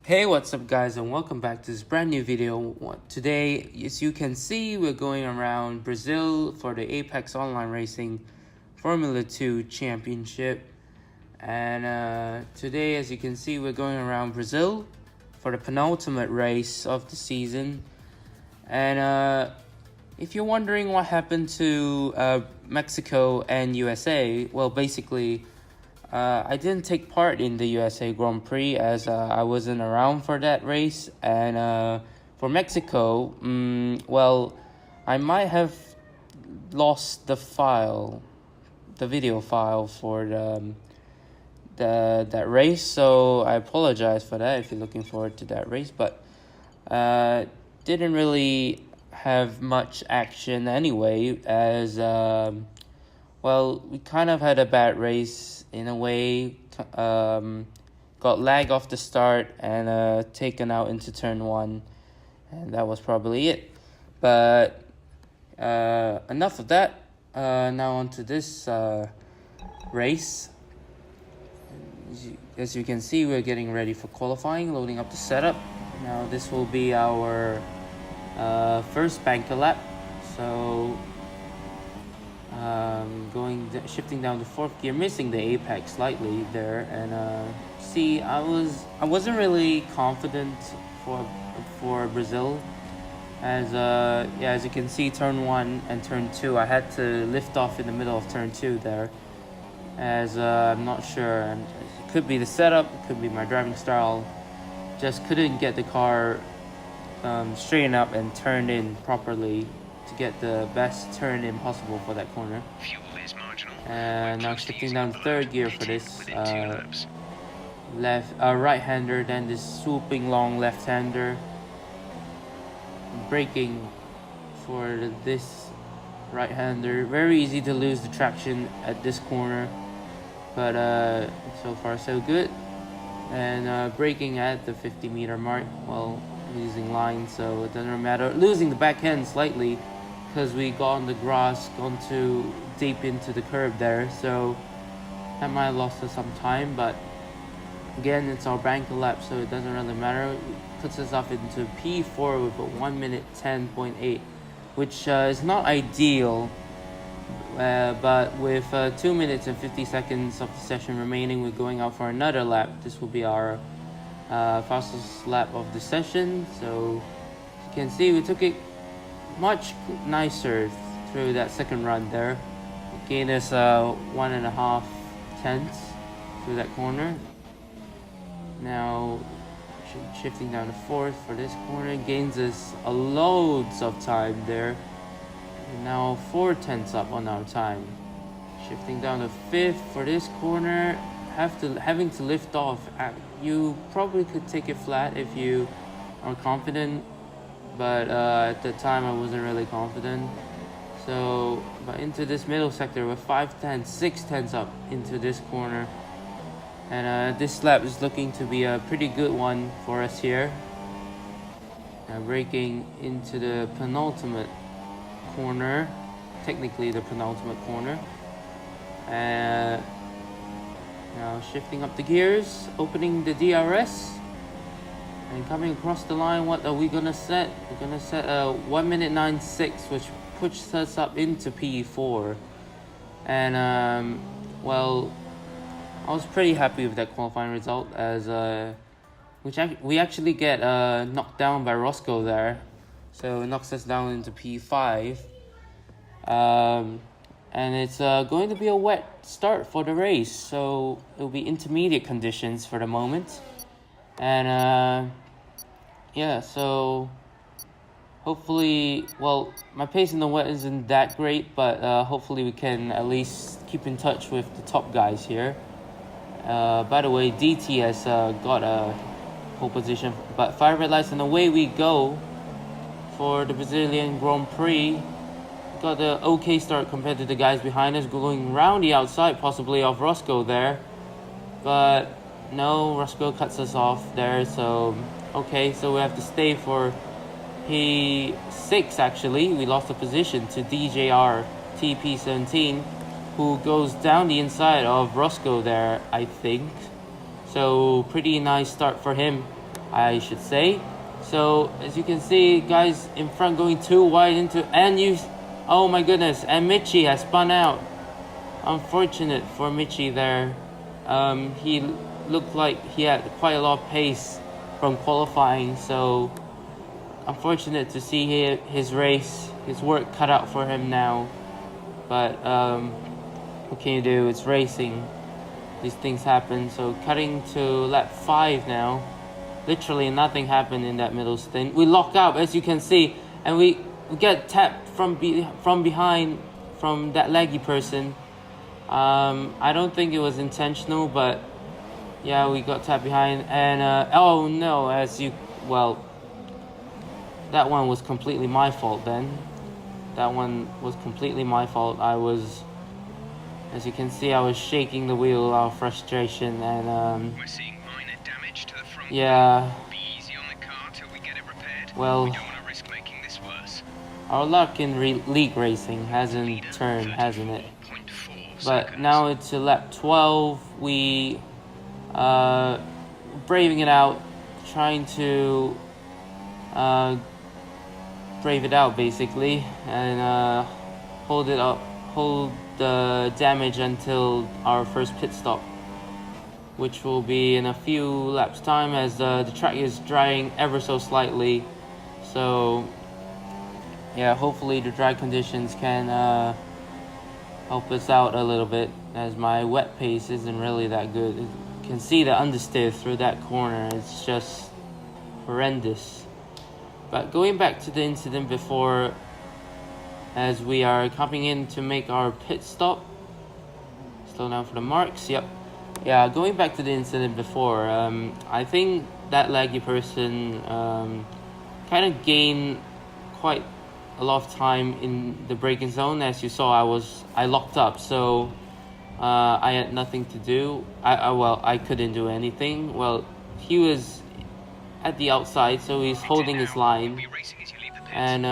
Hey, what's up guys, and welcome back to this brand new video. Today, as you can see, we're going around Brazil for the Apex Online Racing Formula 2 Championship. And today, as you can see, we're going around Brazil for the penultimate race of the season. And if you're wondering what happened to Mexico and USA, well, basically I didn't take part in the USA Grand Prix as I wasn't around for that race. And for Mexico, well, I might have lost the video file for that race, so I apologize for that if you're looking forward to that race. But didn't really have much action anyway, as well, we kind of had a bad race in a way. Got lag off the start and taken out into turn 1, and that was probably it. But enough of that. Now on to this race. As you can see, we're getting ready for qualifying, loading up the setup. Now this will be our first banker lap, so shifting down to 4th gear, missing the apex slightly there. And see, I wasn't really confident for Brazil, as as you can see, turn 1 and turn 2, I had to lift off in the middle of turn 2 there, as I'm not sure, and it could be the setup, it could be my driving style, just couldn't get the car straightened up and turned in properly to get the best turn in possible for that corner. And now shifting down to 3rd gear for this right-hander, then this swooping long left-hander, braking for this right-hander. Very easy to lose the traction at this corner, but so far so good. And braking at the 50-meter mark, well, losing line, so it doesn't matter. Losing the back end slightly because we got on the grass, gone too deep into the curb there, so that might have lost us some time. But again, it's our banker lap, so it doesn't really matter. It puts us up into P4 with a 1 minute 10.8, which is not ideal, but with 2 minutes and 50 seconds of the session remaining, we're going out for another lap. This will be our fastest lap of the session. So as you can see, we took it much nicer through that second run there. It gained us 1.5 tenths through that corner. Now shifting down to 4th for this corner, gains us loads of time there. And now 4 tenths up on our time. Shifting down to 5th for this corner, having to lift off. You probably could take it flat if you are confident, but at the time I wasn't really confident. So, but into this middle sector, we're 5 tenths, 6 tenths up into this corner. And this lap is looking to be a pretty good one for us here. Now braking into the penultimate corner, technically the penultimate corner. And now shifting up the gears, opening the DRS, and coming across the line. What are we gonna set? We're gonna set a 1 minute 9.6, which pushes us up into P4. And well, I was pretty happy with that qualifying result, as we actually get knocked down by Roscoe there, so it knocks us down into P5. And it's going to be a wet start for the race, so it'll be intermediate conditions for the moment. And yeah, so hopefully, well, my pace in the wet isn't that great, but hopefully we can at least keep in touch with the top guys here. By the way, DT has got a pole position, but 5 red lights and away we go for the Brazilian Grand Prix. Got the okay start compared to the guys behind us, going round the outside, possibly off Roscoe there. But no, Roscoe cuts us off there, so okay, so we have to stay for P6 actually. We lost the position to DJR TP17, who goes down the inside of Roscoe there, I think. So pretty nice start for him. I should say. So as you can see, guys in front going too wide into, and you, oh my goodness, and Michi has spun out. Unfortunate for Michi there. He looked like he had quite a lot of pace from qualifying, so unfortunate to see his race, his work cut out for him now. But what can you do? It's racing. These things happen. So cutting to lap 5 now. Literally nothing happened in that middle stint. We lock up, as you can see, and we get tapped from behind from that laggy person. I don't think it was intentional, but yeah, we got tapped behind, and oh no, that one was completely my fault then. That one was completely my fault. As you can see, I was shaking the wheel out of frustration, and we're seeing minor damage to the front. yeah. Be easy on the car till we get it repaired. Well, we don't want to risk making this worse. Our luck in league racing hasn't turned, hasn't it? But now it's lap 12. We braving it out, trying to brave it out basically, and hold the damage until our first pit stop, which will be in a few laps time, as the track is drying ever so slightly. So yeah, hopefully the dry conditions can help us out a little bit, as my wet pace isn't really that good. You can see the understeer through that corner, it's just horrendous. But going back to the incident before, as we are coming in to make our pit stop. Slow down for the marks, yep. Yeah, going back to the incident before, I think that laggy person kind of gained quite a lot of time in the braking zone. As you saw, I locked up, so I had nothing to do. I couldn't do anything. Well, he was at the outside, so he's holding his line, and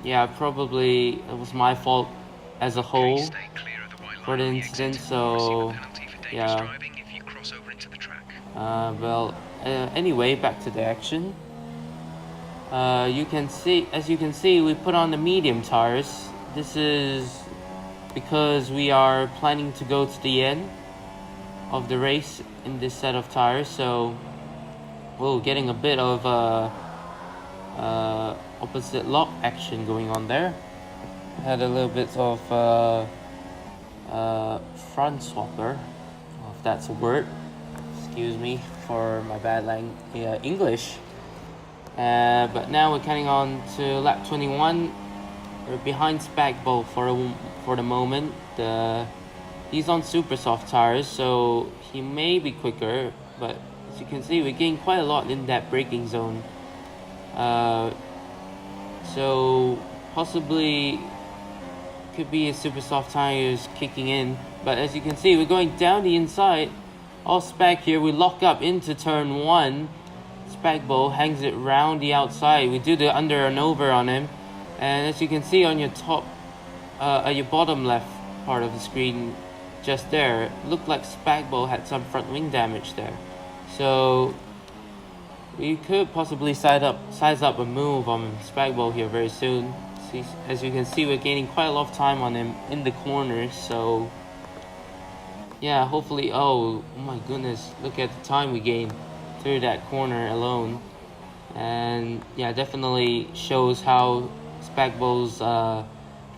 yeah, probably it was my fault as a whole for the incident. So yeah, anyway, back to the action. As you can see, we put on the medium tires. This is because we are planning to go to the end of the race in this set of tires. So, getting a bit of opposite lock action going on there. Had a little bit of front swapper, if that's a word. Excuse me for my bad English. But now we're coming on to lap 21. We're behind Spagbo for the moment. He's on super soft tires, so he may be quicker. But as you can see, we gained quite a lot in that braking zone. So possibly could be a super soft tires kicking in. But as you can see, we're going down the inside. All Spag here. We lock up into turn 1. Spagbo hangs it round the outside. We do the under and over on him, and as you can see on your your bottom left part of the screen, just there, it looked like Spagbo had some front wing damage there. So we could possibly size up a move on Spagbo here very soon. See, as you can see, we're gaining quite a lot of time on him in the corners. So yeah, hopefully. Oh my goodness, look at the time we gained through that corner alone, and yeah, definitely shows how Spagbo's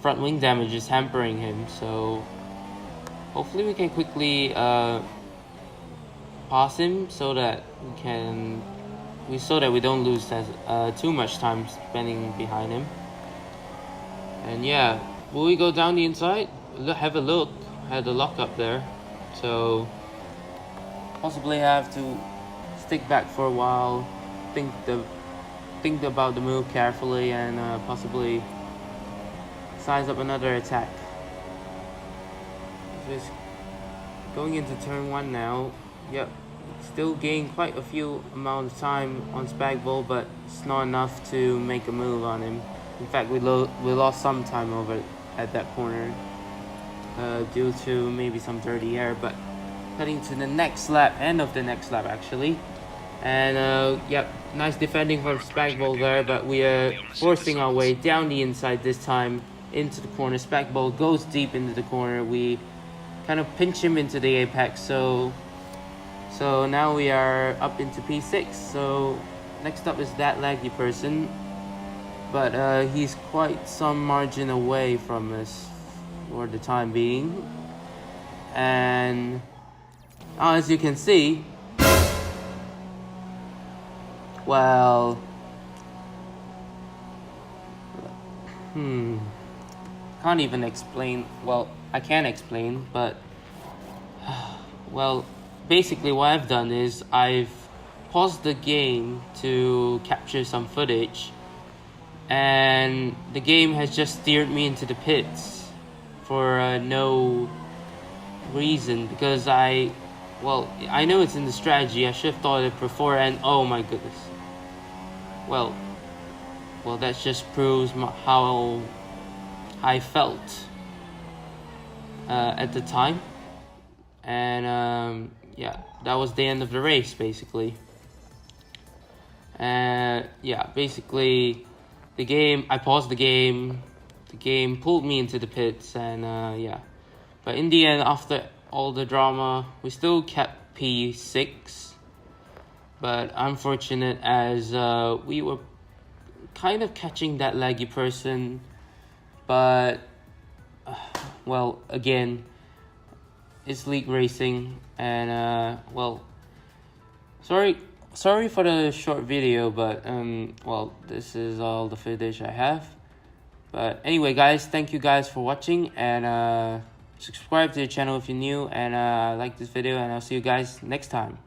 front wing damage is hampering him. So hopefully we can quickly pass him, so that we don't lose too much time spending behind him. And yeah, will we go down the inside? Have a look. Had the lock up there, so possibly have to stick back for a while, think about the move carefully, and possibly size up another attack. Just going into turn 1 now. Yep, still gain quite a few amount of time on Spagbo, but it's not enough to make a move on him. In fact, we lost some time over at that corner due to maybe some dirty air. But heading to the next lap, end of the next lap actually. And yep, nice defending from Spackball there, but we are forcing our way down the inside this time into the corner. Spackball goes deep into the corner. We kind of pinch him into the apex, so now we are up into P6. So next up is that laggy person, but he's quite some margin away from us for the time being. And as you can see, well, can't even explain. Well, I can explain, but well, basically what I've done is I've paused the game to capture some footage, and the game has just steered me into the pits for no reason, because I know it's in the strategy. I should have thought it before, and oh my goodness. Well, that just proves how I felt at the time. And yeah, that was the end of the race, basically. Yeah, basically, I paused the game pulled me into the pits, and yeah. But in the end, after all the drama, we still kept P6. But unfortunate, as we were kind of catching that laggy person. But, well, again, it's league racing. And, well, sorry for the short video, but, well, this is all the footage I have. But anyway, guys, thank you guys for watching, and subscribe to the channel if you're new, and like this video, and I'll see you guys next time.